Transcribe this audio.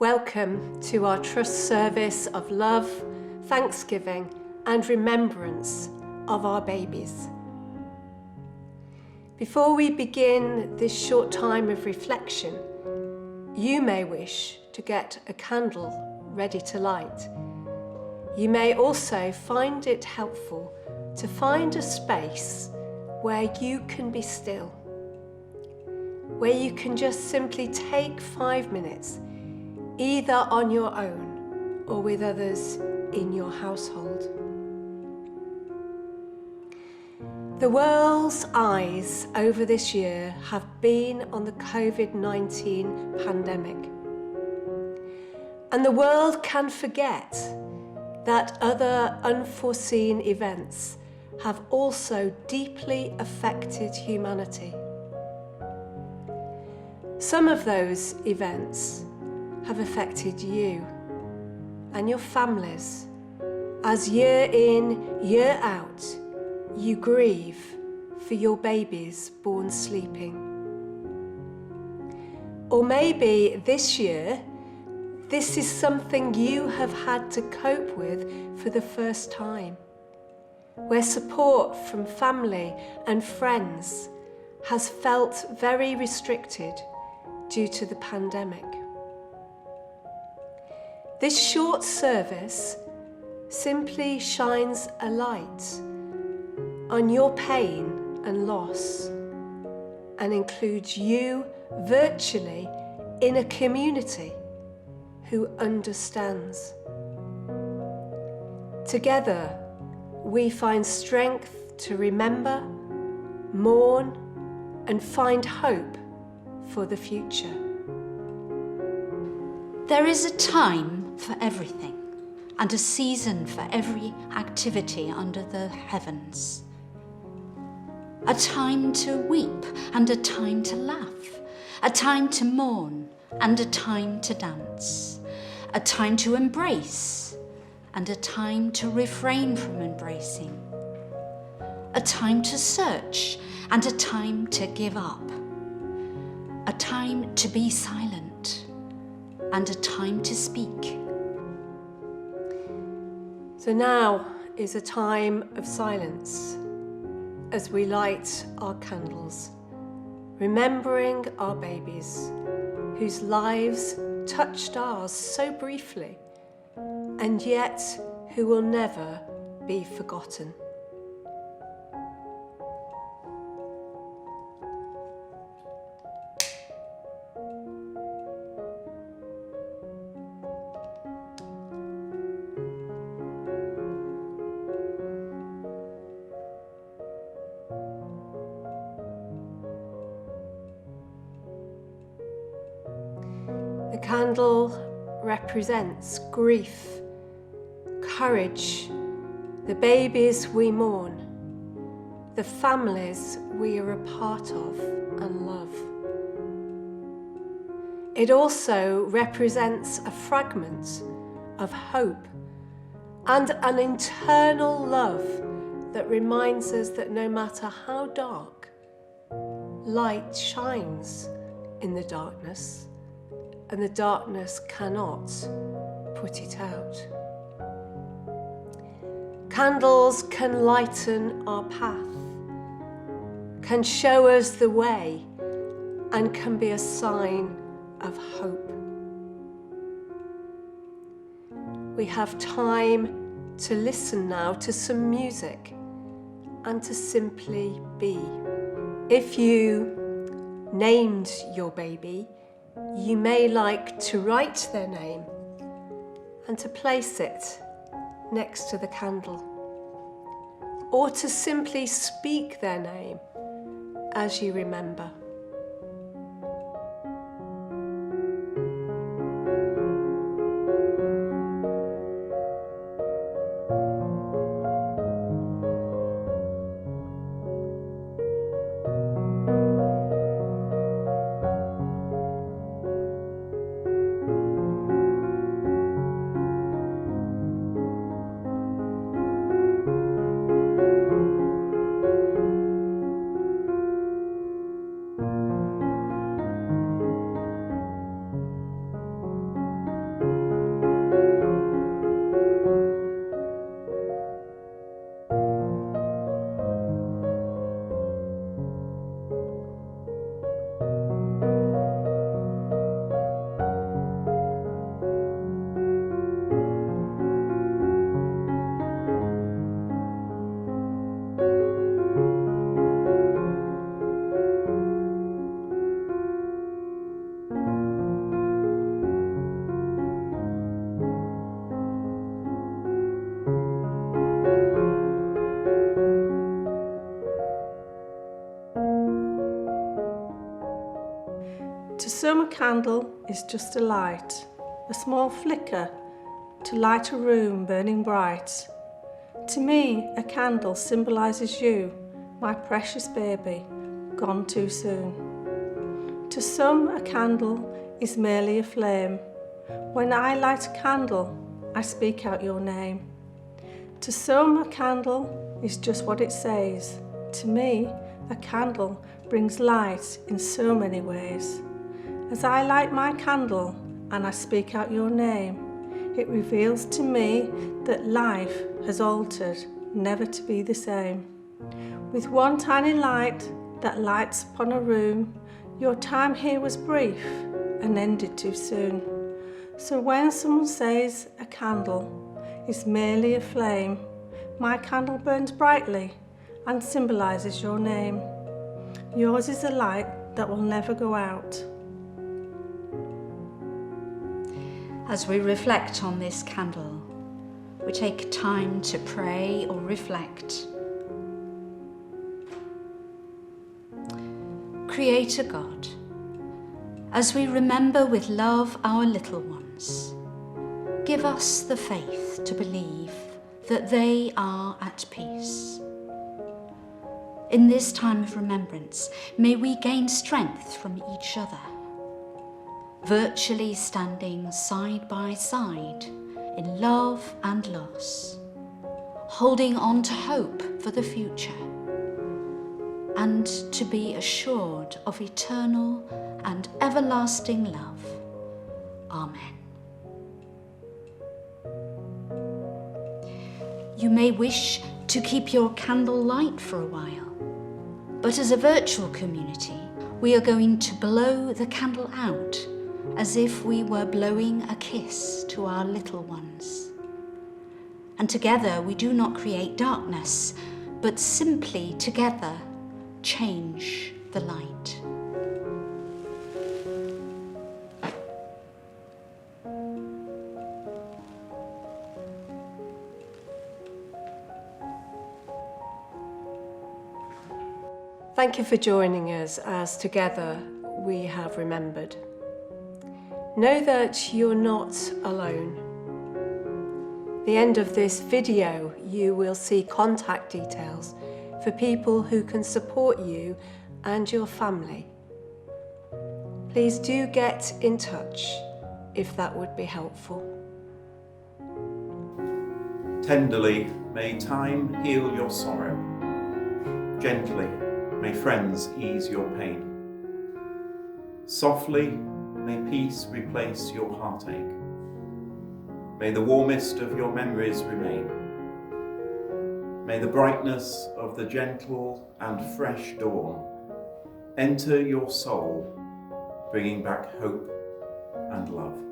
Welcome to our trust service of love, thanksgiving and remembrance of our babies. Before we begin this short time of reflection, you may wish to get a candle ready to light. You may also find it helpful to find a space where you can be still, where you can just simply take 5 minutes, either on your own or with others in your household. The world's eyes over this year have been on the COVID-19 pandemic. And the world can forget that other unforeseen events have also deeply affected humanity. Some of those events have affected you and your families as year in, year out, you grieve for your babies born sleeping. Or maybe this year, this is something you have had to cope with for the first time, where support from family and friends has felt very restricted due to the pandemic. This short service simply shines a light on your pain and loss and includes you virtually in a community who understands. Together, we find strength to remember, mourn, and find hope for the future. There is a time for everything and a season for every activity under the heavens. A time to weep and a time to laugh, a time to mourn and a time to dance, a time to embrace and a time to refrain from embracing, a time to search and a time to give up, a time to be silent and a time to speak. So now is a time of silence as we light our candles, remembering our babies whose lives touched ours so briefly and yet who will never be forgotten. The candle represents grief, courage, the babies we mourn, the families we are a part of and love. It also represents a fragment of hope and an internal love that reminds us that no matter how dark, light shines in the darkness, and the darkness cannot put it out. Candles can lighten our path, can show us the way, and can be a sign of hope. We have time to listen now to some music and to simply be. If you named your baby, you may like to write their name and to place it next to the candle, or to simply speak their name as you remember. candle is just a light, a small flicker to light a room burning bright. To me, a candle symbolises you, my precious baby, gone too soon. To some, a candle is merely a flame. When I light a candle, I speak out your name. To some, a candle is just what it says. To me, a candle brings light in so many ways. As I light my candle and I speak out your name, it reveals to me that life has altered, never to be the same. With one tiny light that lights upon a room, your time here was brief and ended too soon. So when someone says a candle is merely a flame, my candle burns brightly and symbolises your name. Yours is a light that will never go out. As we reflect on this candle, we take time to pray or reflect. Creator God, as we remember with love our little ones, give us the faith to believe that they are at peace. In this time of remembrance, may we gain strength from each other, virtually standing side by side in love and loss, holding on to hope for the future, and to be assured of eternal and everlasting love. Amen. You may wish to keep your candle light for a while, but as a virtual community, we are going to blow the candle out as if we were blowing a kiss to our little ones. And together we do not create darkness, but simply together change the light. Thank you for joining us as together we have remembered. Know that you're not alone. At the end of this video, you will see contact details for people who can support you and your family. Please do get in touch if that would be helpful. Tenderly may time heal your sorrow. Gently may friends ease your pain. Softly may peace replace your heartache. May the warmest of your memories remain. May the brightness of the gentle and fresh dawn enter your soul, bringing back hope and love.